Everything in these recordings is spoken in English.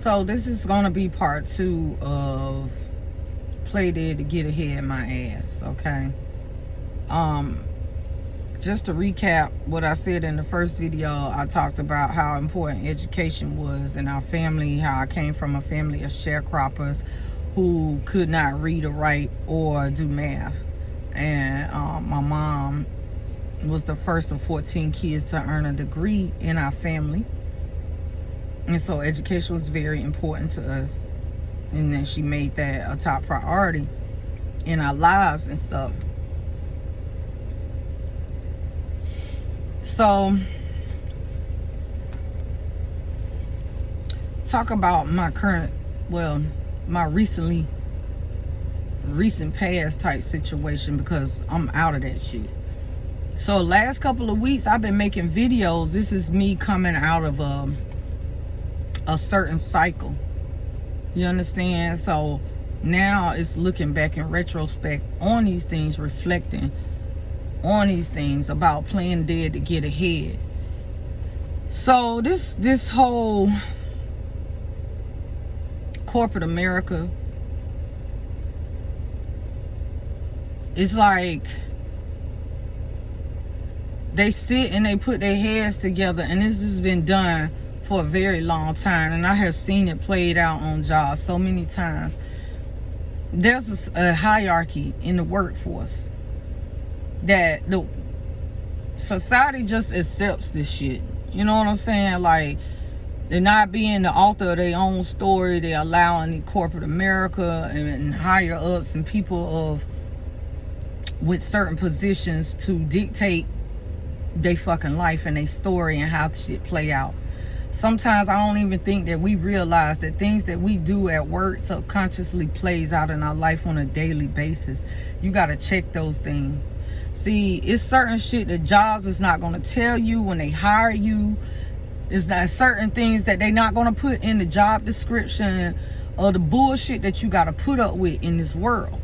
So this is gonna be part 2 of Play Dead to Get Ahead My Ass, okay? Just to recap what I said in the first video, I talked about how important education was in our family, how I came from a family of sharecroppers who could not read or write or do math. And my mom was the first of 14 kids to earn a degree in our family. And so education was very important to us. And then she made that a top priority in our lives and stuff. So, talk about my my recent past type situation, because I'm out of that shit. So last couple of weeks I've been making videos. This is me coming out of a certain cycle. You understand? So now it's looking back in retrospect on these things, reflecting on these things about playing dead to get ahead. So this whole corporate America, it's like they sit and they put their heads together, and this has been done for a very long time, and I have seen it played out on jobs so many times. There's a hierarchy in the workforce that the society just accepts this shit. You know what I'm saying? Like, they're not being the author of their own story. They're allowing the corporate America and higher ups and people with certain positions to dictate their fucking life and their story and how shit play out. Sometimes I don't even think that we realize that things that we do at work subconsciously plays out in our life on a daily basis. You got to check those things. See, it's certain shit that jobs is not going to tell you when they hire you. It's not certain things that they're not going to put in the job description, or the bullshit that you got to put up with in this world.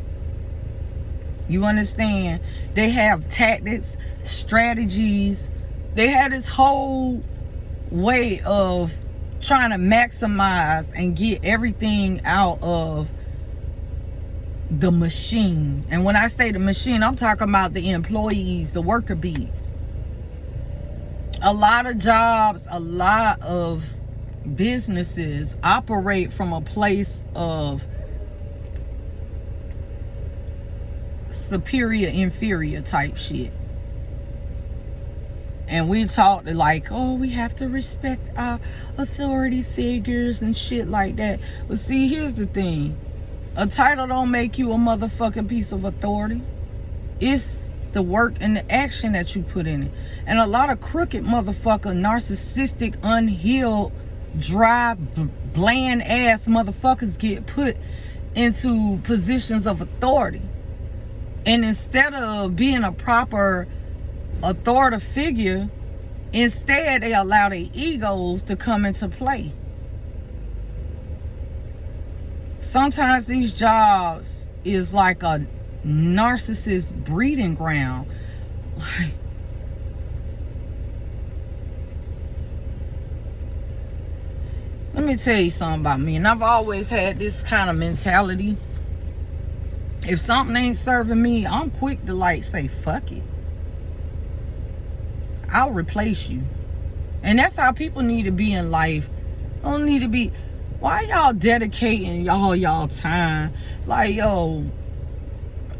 You understand? They have tactics, strategies. They have this whole way of trying to maximize and get everything out of the machine. And when I say the machine, I'm talking about the employees, the worker bees. A lot of jobs, a lot of businesses operate from a place of superior, inferior type shit. And we talk like, oh, we have to respect our authority figures and shit like that. But see, here's the thing. A title don't make you a motherfucking piece of authority. It's the work and the action that you put in it. And a lot of crooked motherfucker, narcissistic, unhealed, dry, bland ass motherfuckers get put into positions of authority. And instead of being a proper authoritative figure, instead they allow their egos to come into play. Sometimes these jobs is like a narcissist breeding ground. Like, let me tell you something about me, and I've always had this kind of mentality. If something ain't serving me, I'm quick to like say fuck it. I'll replace you. And that's how people need to be in life. Don't need to be, why y'all dedicating y'all time? Like, yo,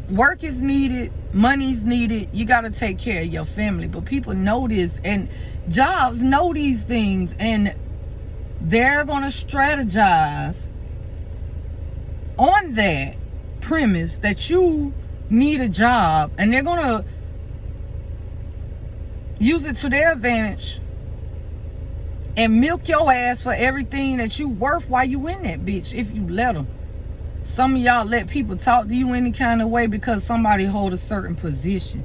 work is needed, money's needed, you got to take care of your family. But people know this, and jobs know these things, and they're going to strategize on that premise that you need a job, and they're going to use it to their advantage and milk your ass for everything that you worth while you in that bitch, if you let them. Some of y'all let people talk to you any kind of way because somebody hold a certain position,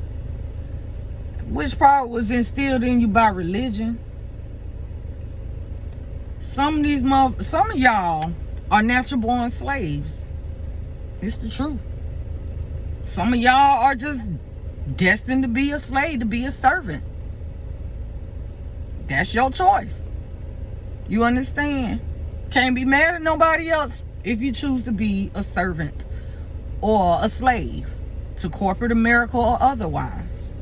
which probably was instilled in you by religion. Some of y'all are natural born slaves. It's the truth. Some of y'all are just destined to be a slave, to be a servant. That's your choice. You understand? Can't be mad at nobody else if you choose to be a servant or a slave to corporate America or otherwise.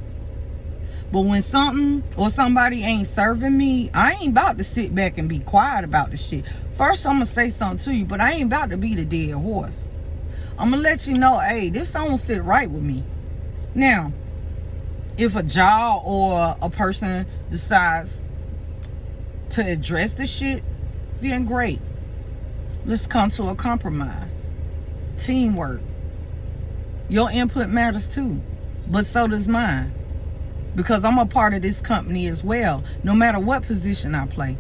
But when something or somebody ain't serving me, I ain't about to sit back and be quiet about the shit. First, I'm going to say something to you, but I ain't about to be the dead horse. I'm going to let you know, hey, this don't sit right with me. Now, if a job or a person decides to address the shit, then great. Let's come to a compromise. Teamwork. Your input matters too, but so does mine. Because I'm a part of this company as well, no matter what position I play.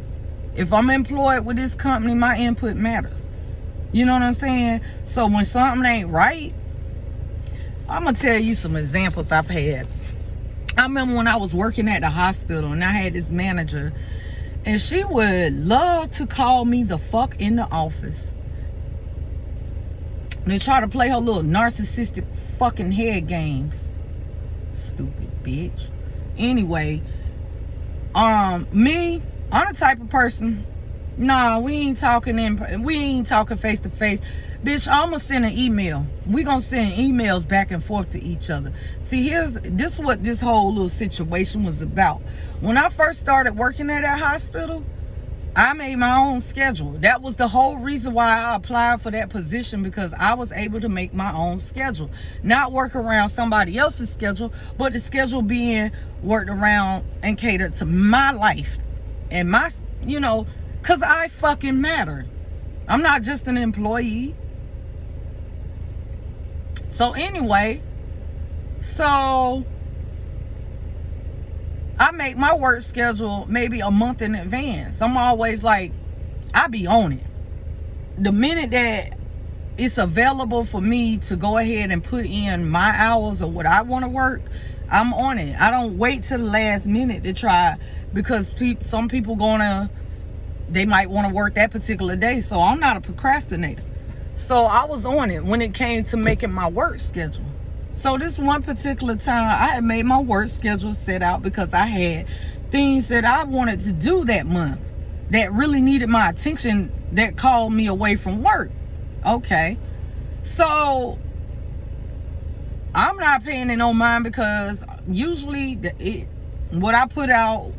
If I'm employed with this company, my input matters. You know what I'm saying? So when something ain't right, I'm going to tell you some examples I've had. I remember when I was working at the hospital and I had this manager, and she would love to call me the fuck in the office. They try to play her little narcissistic fucking head games. Stupid bitch. Anyway, me, I'm the type of person, nah, we ain't talking face to face. Bitch, I'm gonna send an email. We gonna send emails back and forth to each other. See, this is what this whole little situation was about. When I first started working at that hospital, I made my own schedule. That was the whole reason why I applied for that position, because I was able to make my own schedule. Not work around somebody else's schedule, but the schedule being worked around and catered to my life. And my, because I fucking matter. I'm not just an employee. So anyway, I make my work schedule maybe a month in advance. I'm always like, I be on it. The minute that it's available for me to go ahead and put in my hours of what I want to work, I'm on it. I don't wait till the last minute to try, because some people they might want to work that particular day. So I'm not a procrastinator. So I was on it when it came to making my work schedule. So this one particular time, I had made my work schedule set out because I had things that I wanted to do that month that really needed my attention, that called me away from work. Okay. So I'm not paying it on mine, because usually what I put out,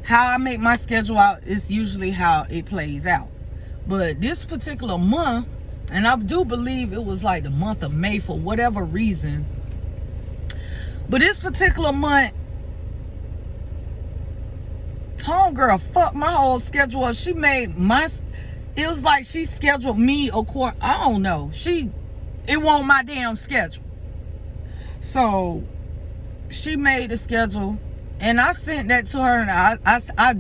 how I make my schedule out, is usually how it plays out. But this particular month, and I do believe it was like the month of May for whatever reason, but this particular month, homegirl fucked my whole schedule up. She made it was like she scheduled me according, I don't know. It wasn't my damn schedule. So she made the schedule, and I sent that to her, and I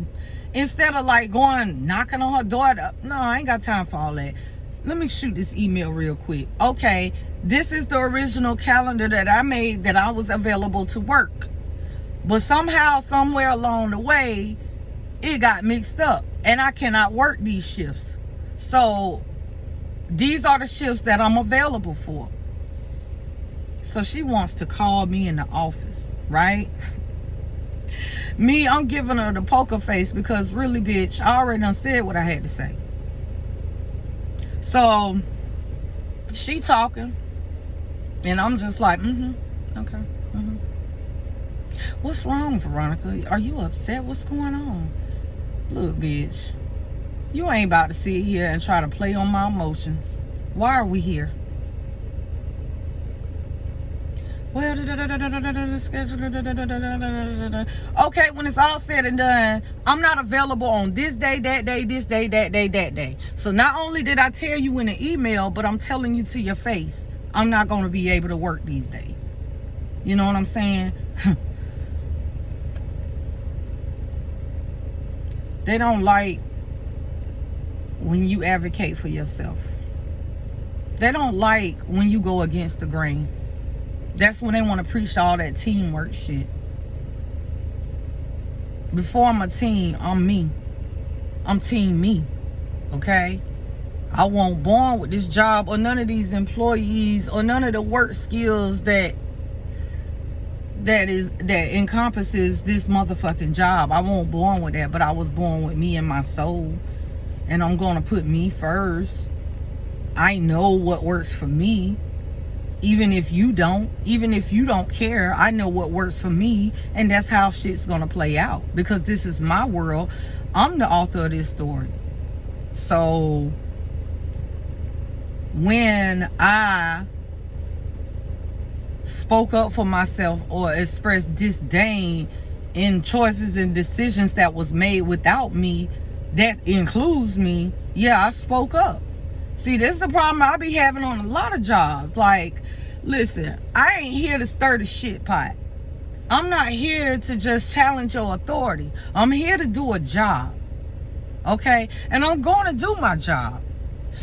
instead of like going knocking on her door, no, I ain't got time for all that. Let me shoot this email real quick. Okay, this is the original calendar that I made that I was available to work. But somehow, somewhere along the way, it got mixed up, and I cannot work these shifts. So these are the shifts that I'm available for. So she wants to call me in the office, right? Me, I'm giving her the poker face, because really, bitch, I already done said what I had to say. So she talking, and I'm just like, okay, What's wrong, Veronica? Are you upset? What's going on? Look, bitch, you ain't about to sit here and try to play on my emotions. Why are we here? Well, okay, when it's all said and done, I'm not available on this day, that day, this day, that day, that day. So not only did I tell you in an email, but I'm telling you to your face, I'm not going to be able to work these days. You know what I'm saying? They don't like when you advocate for yourself. They don't like when you go against the grain. That's when they want to preach all that teamwork shit. Before I'm a team, I'm me. I'm team me. Okay? I wasn't born with this job or none of these employees or none of the work skills that encompasses this motherfucking job. I wasn't born with that, but I was born with me and my soul. and I'm gonna put me first. I know what works for me. Even if you don't care, I know what works for me, and that's how shit's gonna play out, because this is my world. I'm the author of this story. So when I spoke up for myself or expressed disdain in choices and decisions that was made without me, that includes me, yeah, I spoke up. See, this is the problem I be having on a lot of jobs. Like, listen, I ain't here to stir the shit pot. I'm not here to just challenge your authority. I'm here to do a job. Okay? And I'm going to do my job.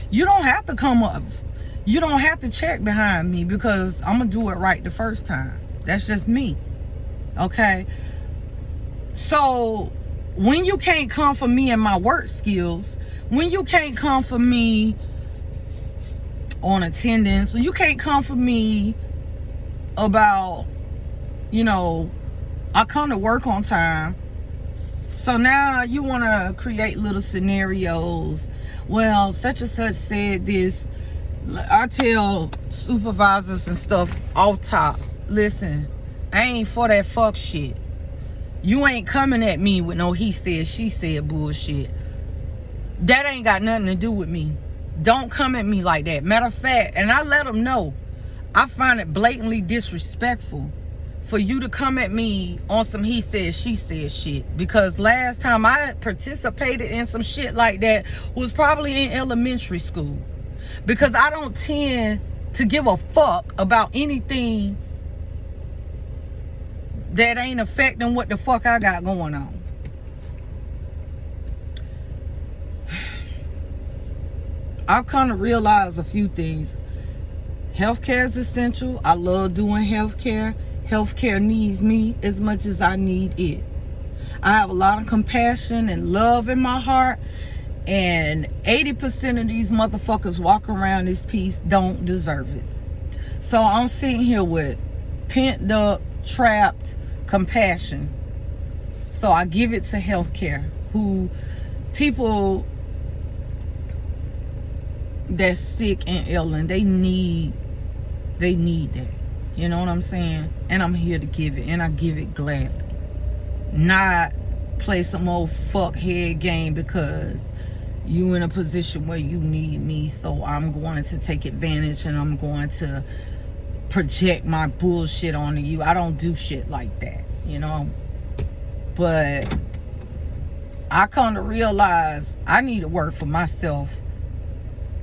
You don't have to come up. You don't have to check behind me, because I'm going to do it right the first time. That's just me. Okay? So, when you can't come for me and my work skills, when you can't come for me on attendance, when you can't come for me about, I come to work on time. So now you want to create little scenarios. Well, such and such said this. I tell supervisors and stuff off top, listen, I ain't for that fuck shit. You ain't coming at me with no he said, she said bullshit. That ain't got nothing to do with me. Don't come at me like that. Matter of fact, and I let them know, I find it blatantly disrespectful for you to come at me on some he said, she said shit. Because last time I participated in some shit like that was probably in elementary school. Because I don't tend to give a fuck about anything that ain't affecting what the fuck I got going on. I've come to realize a few things. Healthcare is essential. I love doing healthcare. Healthcare needs me as much as I need it. I have a lot of compassion and love in my heart, and 80% of these motherfuckers walking around this piece don't deserve it. So I'm sitting here with pent up, trapped compassion. So I give it to healthcare, who people that's sick and ill, and they need that. You know what I'm saying? And I'm here to give it, and I give it glad. Not play some old fuckhead game because you in a position where you need me, so I'm going to take advantage and I'm going to project my bullshit onto you. I don't do shit like that, But I come to realize I need to work for myself.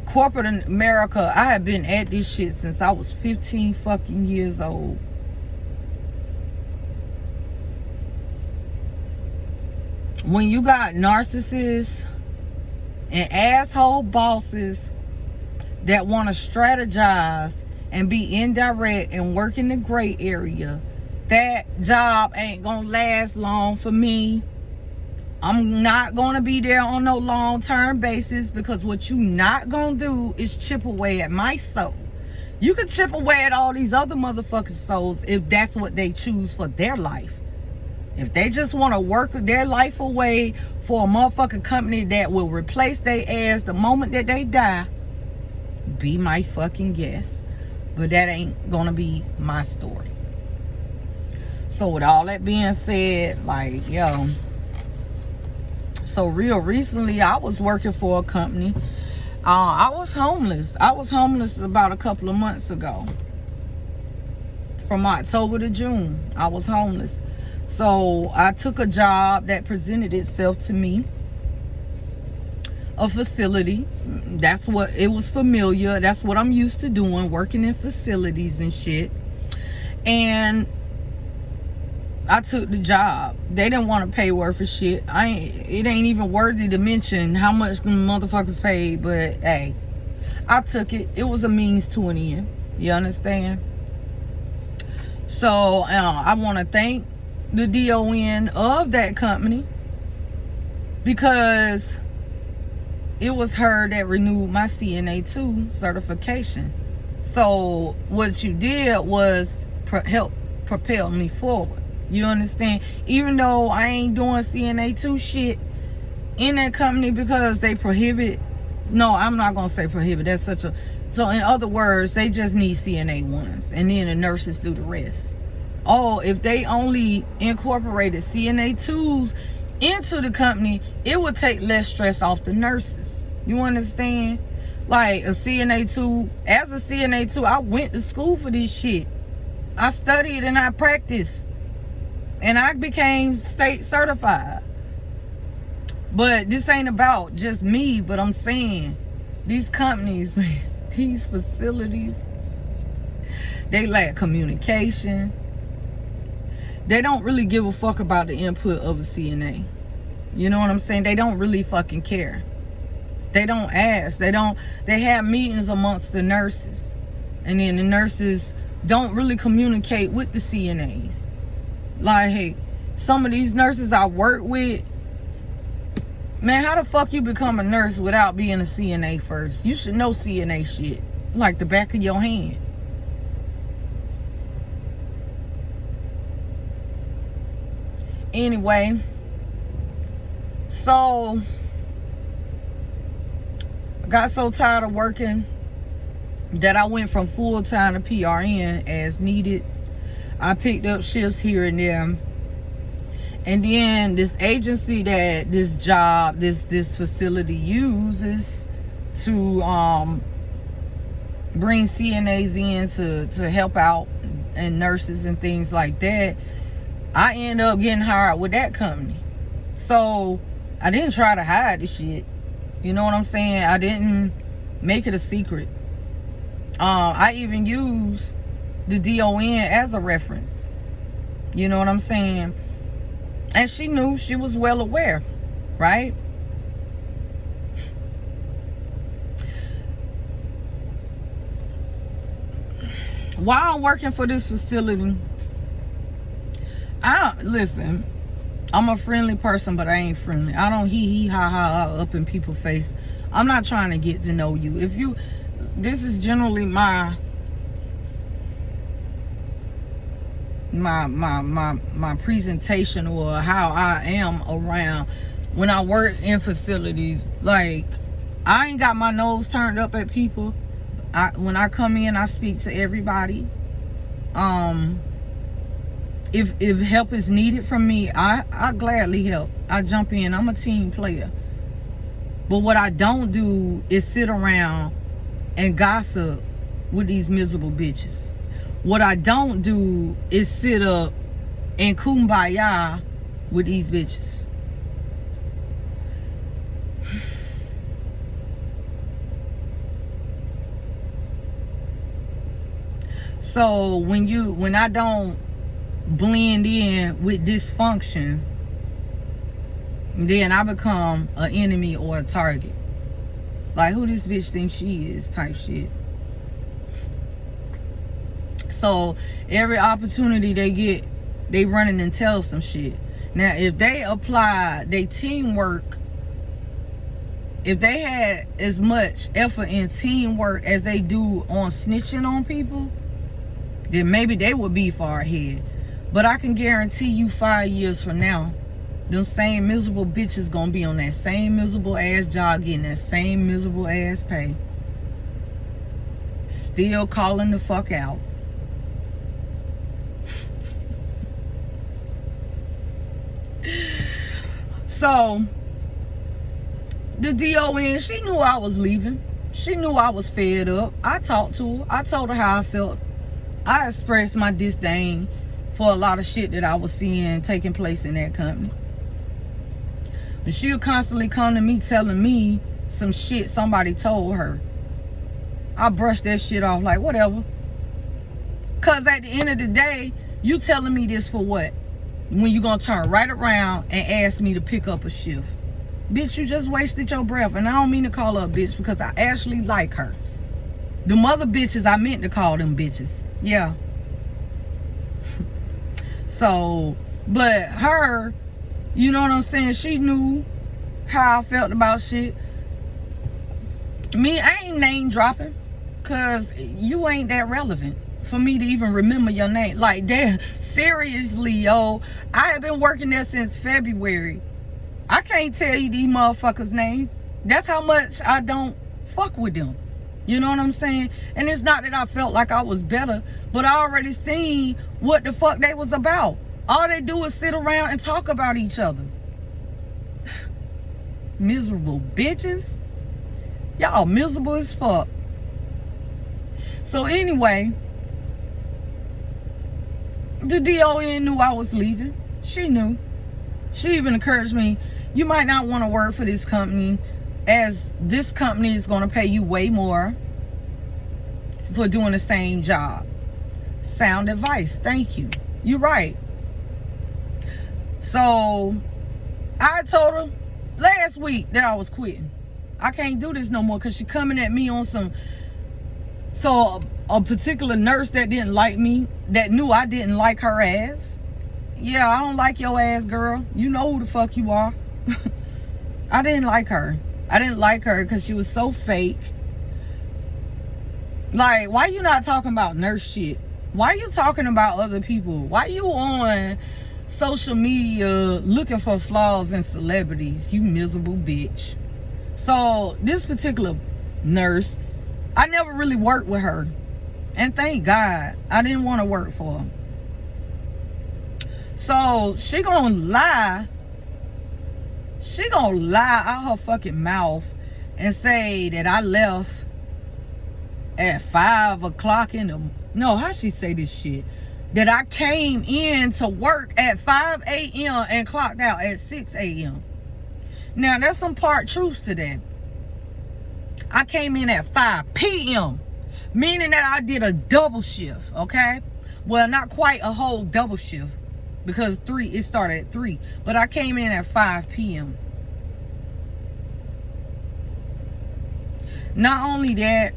Corporate America, I have been at this shit since I was 15 fucking years old. When you got narcissists and asshole bosses that want to strategize and be indirect and work in the gray area, that job ain't gonna last long for me. I'm not gonna be there on no long-term basis, because what you not gonna do is chip away at my soul. You can chip away at all these other motherfucking souls if that's what they choose for their life. If they just want to work their life away for a motherfucking company that will replace their ass the moment that they die, be my fucking guest. But that ain't gonna be my story. So with all that being said, so real recently I was working for a company. I was homeless. I was homeless about a couple of months ago. From October to June, I was homeless. So I took a job that presented itself to me. A facility. That's what it was familiar. That's what I'm used to doing, working in facilities and shit. And I took the job. They didn't want to pay worth of shit. It ain't even worthy to mention how much the motherfuckers paid, but hey, I took it. It was a means to an end. You understand? So I want to thank the DON of that company, because it was her that renewed my CNA 2 certification. So what you did was help propel me forward. You understand? Even though I ain't doing CNA 2 shit, in that company because they prohibit. No, I'm not gonna say prohibit. That's such a. So in other words, they just need CNA ones, and then the nurses do the rest. Oh, if they only incorporated CNA twos into the company, it would take less stress off the nurses. You understand? Like a CNA two. As a CNA two, I went to school for this shit. I studied and I practiced, and I became state certified. But this ain't about just me, but I'm saying these companies, man, these facilities, they lack communication. They don't really give a fuck about the input of a CNA. You know what I'm saying? They don't really fucking care. They don't ask. They have meetings amongst the nurses. And then the nurses don't really communicate with the CNAs. Like, hey, some of these nurses I work with, man, how the fuck you become a nurse without being a CNA first? You should know CNA shit like the back of your hand. Anyway, so I got so tired of working that I went from full-time to PRN as needed. I picked up shifts here and there. And then this agency that this job, this facility uses to bring CNAs in to help out and nurses and things like that, I end up getting hired with that company. So I didn't try to hide the shit. You know what I'm saying? I didn't make it a secret. I even used the DON as a reference. You know what I'm saying? And she knew, she was well aware, right? While I'm working for this facility, listen, I'm a friendly person, but I ain't friendly. I don't hee ha ha up in people's face. I'm not trying to get to know you. This is generally my presentation or how I am around when I work in facilities. Like, I ain't got my nose turned up at people. When I come in, I speak to everybody. If help is needed from me, I gladly help. I jump in. I'm a team player. But what I don't do is sit around and gossip with these miserable bitches. What I don't do is sit up and kumbaya with these bitches. So when I don't blend in with dysfunction, then I become an enemy or a target. Like, who this bitch thinks she is type shit. So every opportunity they get, they running and tell some shit. Now, if they apply their teamwork, if they had as much effort in teamwork as they do on snitching on people, then maybe they would be far ahead. But I can guarantee you 5 years from now, them same miserable bitches gonna be on that same miserable ass job, getting that same miserable ass pay, still calling the fuck out. So the DON, she knew I was leaving. She knew I was fed up. I talked to her. I told her how I felt. I expressed my disdain for a lot of shit that I was seeing taking place in that company. And she'll constantly come to me telling me some shit somebody told her. I brushed that shit off like, whatever. Because at the end of the day, you telling me this for what? When you gonna turn right around and ask me to pick up a shift. Bitch, you just wasted your breath. And I don't mean to call her a bitch because I actually like her. The mother bitches, I meant to call them bitches. Yeah. So, but her, you know what I'm saying? She knew how I felt about shit. Me, I ain't name dropping because you ain't that relevant for me to even remember your name. Like, damn, seriously, yo. I have been working there since February. I can't tell you these motherfuckers' name. That's how much I don't fuck with them. You know what I'm saying? And it's not that I felt like I was better, but I already seen what the fuck they was about. All they do is sit around and talk about each other. Miserable bitches. Y'all miserable as fuck. So anyway, the DON knew I was leaving. She knew. She even encouraged me, you might not want to work for this company, as this company is going to pay you way more for doing the same job. Sound advice. Thank you. You're right. So I told her last week that I was quitting. I can't do this no more, because she coming at me on some. So a particular nurse that didn't like me, that knew I didn't like her ass. Yeah, I don't like your ass, girl. You know who the fuck you are. I didn't like her. I didn't like her because she was so fake. Like, why you not talking about nurse shit? Why you talking about other people? Why you on social media looking for flaws in celebrities? You miserable bitch. So this particular nurse, I never really worked with her. And thank God I didn't want to work for her. So she gonna lie. She gonna lie out her fucking mouth and say that I left at 5 o'clock in the... No, how she say this shit? That I came in to work at 5 a.m. and clocked out at 6 a.m. Now, there's some part truth to that. I came in at 5 p.m., meaning that I did a double shift, okay? Well, not quite a whole double shift, because it started at 3. But I came in at 5 p.m. Not only that,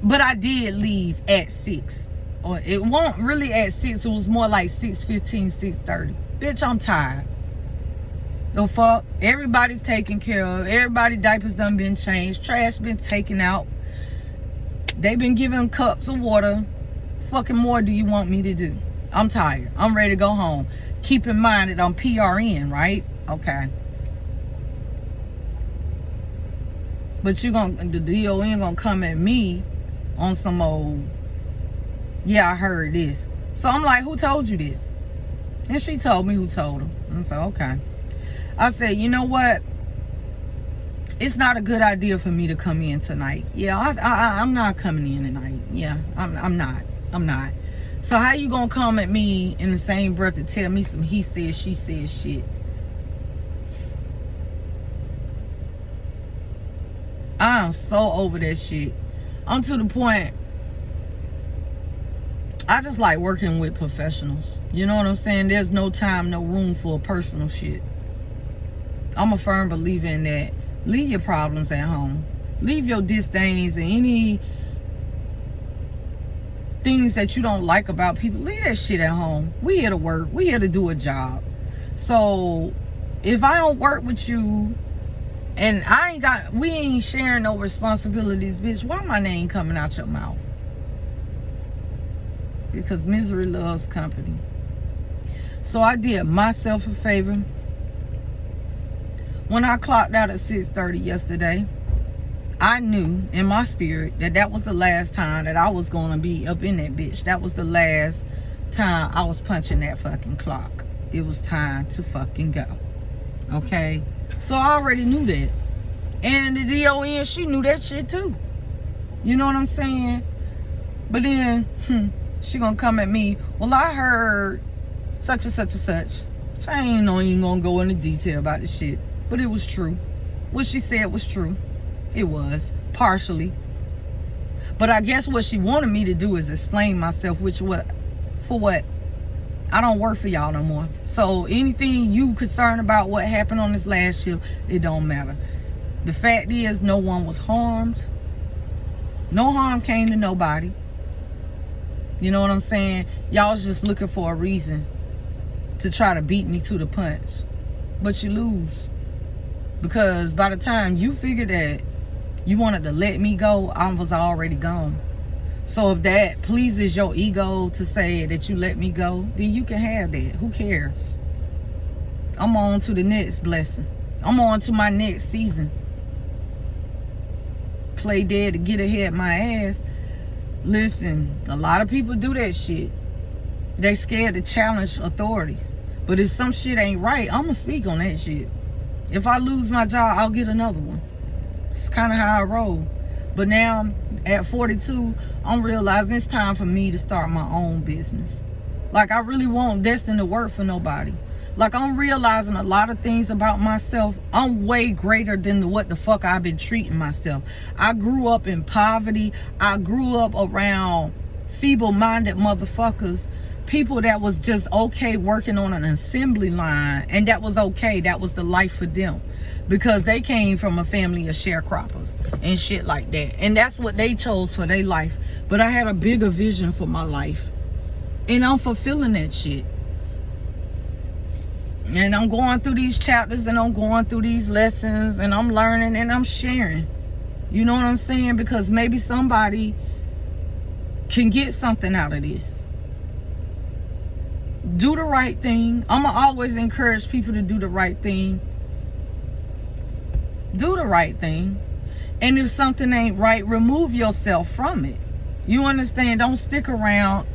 but I did leave at 6. Or it wasn't really at 6. It was more like 6:15, 6:30. Bitch, I'm tired. The fuck? Everybody's taken care of. Everybody's diapers done been changed. Trash been taken out. They been giving cups of water. Fucking more do you want me to do? I'm tired. I'm ready to go home. Keep in mind that I'm PRN, right? Okay. But the DON gonna come at me on some old, yeah, I heard this. So I'm like, who told you this? And she told me who told her. I said, okay. I said, you know what? It's not a good idea for me to come in tonight. Yeah, I'm not coming in tonight. Yeah, I'm not. So how you gonna come at me in the same breath to tell me some he said, she said shit? I'm so over that shit. I'm to the point, I just like working with professionals. You know what I'm saying? There's no time, no room for personal shit. I'm a firm believer in that. Leave your problems at home. Leave your disdains and any things that you don't like about people. Leave that shit at home. We here to work. We here to do a job. So if I don't work with you and we ain't sharing no responsibilities, bitch, why my name coming out your mouth? Because misery loves company. So I did myself a favor. When I clocked out at 6:30 yesterday, I knew in my spirit that that was the last time that I was going to be up in that bitch. That was the last time I was punching that fucking clock. It was time to fucking go. Okay? So I already knew that. And the DON, she knew that shit too. You know what I'm saying? But then, she gonna come at me. Well, I heard such and such and such. I ain't even gonna go into detail about the shit. But it was true. What she said was true. It was. Partially. But I guess what she wanted me to do is explain myself, for what? I don't work for y'all no more. So anything you concerned about what happened on this last shift, it don't matter. The fact is, no one was harmed. No harm came to nobody. You know what I'm saying? Y'all was just looking for a reason to try to beat me to the punch. But you lose. Because by the time you figured that you wanted to let me go, I was already gone. So if that pleases your ego to say that you let me go, then you can have that. Who cares? I'm on to the next blessing. I'm on to my next season. Play dead to get ahead my ass. Listen, a lot of people do that shit. They scared to challenge authorities. But if some shit ain't right, I'm gonna speak on that shit. If I lose my job, I'll get another one. It's kind of how I roll. But now, at 42, I'm realizing it's time for me to start my own business. Like, I really won't destined to work for nobody. Like, I'm realizing a lot of things about myself. I'm way greater than what the fuck I've been treating myself. I grew up in poverty. I grew up around feeble-minded motherfuckers. People that was just okay working on an assembly line. And that was okay. That was the life for them. Because they came from a family of sharecroppers and shit like that. And that's what they chose for their life. But I had a bigger vision for my life. And I'm fulfilling that shit. And I'm going through these chapters and I'm going through these lessons and I'm learning and I'm sharing. You know what I'm saying? Because maybe somebody can get something out of this. Do the right thing. I'm going to always encourage people to do the right thing. Do the right thing. And if something ain't right, remove yourself from it. You understand? Don't stick around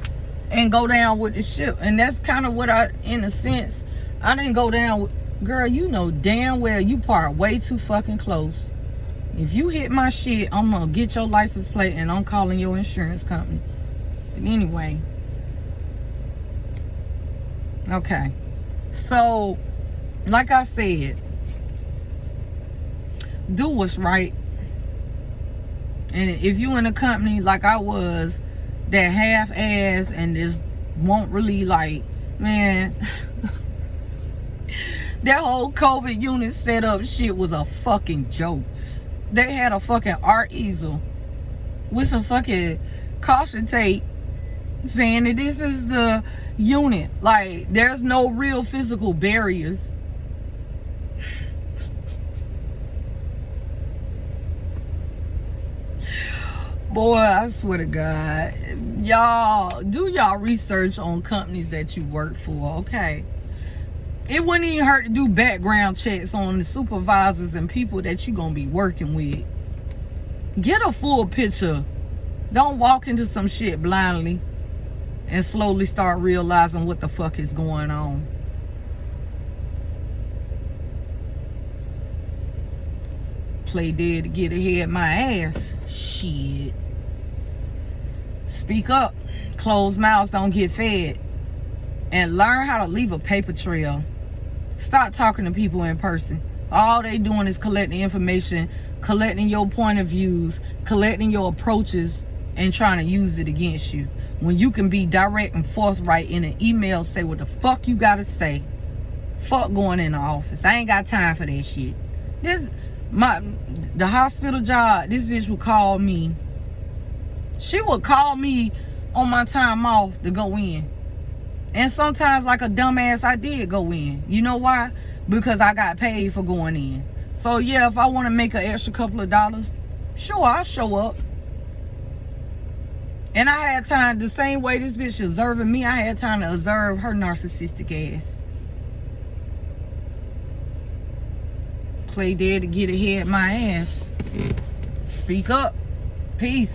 and go down with the ship. And that's kind of what I, in a sense, I didn't go down with. Girl, you know damn well you parked way too fucking close. If you hit my shit, I'm gonna get your license plate and I'm calling your insurance company. But anyway. Okay. So, like I said, do what's right. And if you in a company like I was, that half-ass and just won't really like, man, that whole COVID unit setup shit was a fucking joke. They had a fucking art easel with some fucking caution tape saying that this is the unit. Like, there's no real physical barriers. Boy, I swear to God, y'all do y'all research on companies that you work for, okay? It wouldn't even hurt to do background checks on the supervisors and people that you're gonna be working with. Get a full picture. Don't walk into some shit blindly and slowly start realizing what the fuck is going on. Play dead to get ahead my ass. Shit. Speak up. Closed mouths don't get fed. And learn how to leave a paper trail. Stop talking to people in person. All they doing is collecting information, collecting your point of views, collecting your approaches, and trying to use it against you. When you can be direct and forthright in an email, say what the fuck you gotta say. Fuck going in the office. I ain't got time for that shit. The hospital job, this bitch would call me. She would call me on my time off to go in. And sometimes, like a dumbass, I did go in. You know why? Because I got paid for going in. So yeah, if I want to make an extra couple of dollars, sure, I'll show up. And I had time, the same way this bitch observing me, I had time to observe her narcissistic ass. Play dead to get ahead my ass. Speak up. Peace.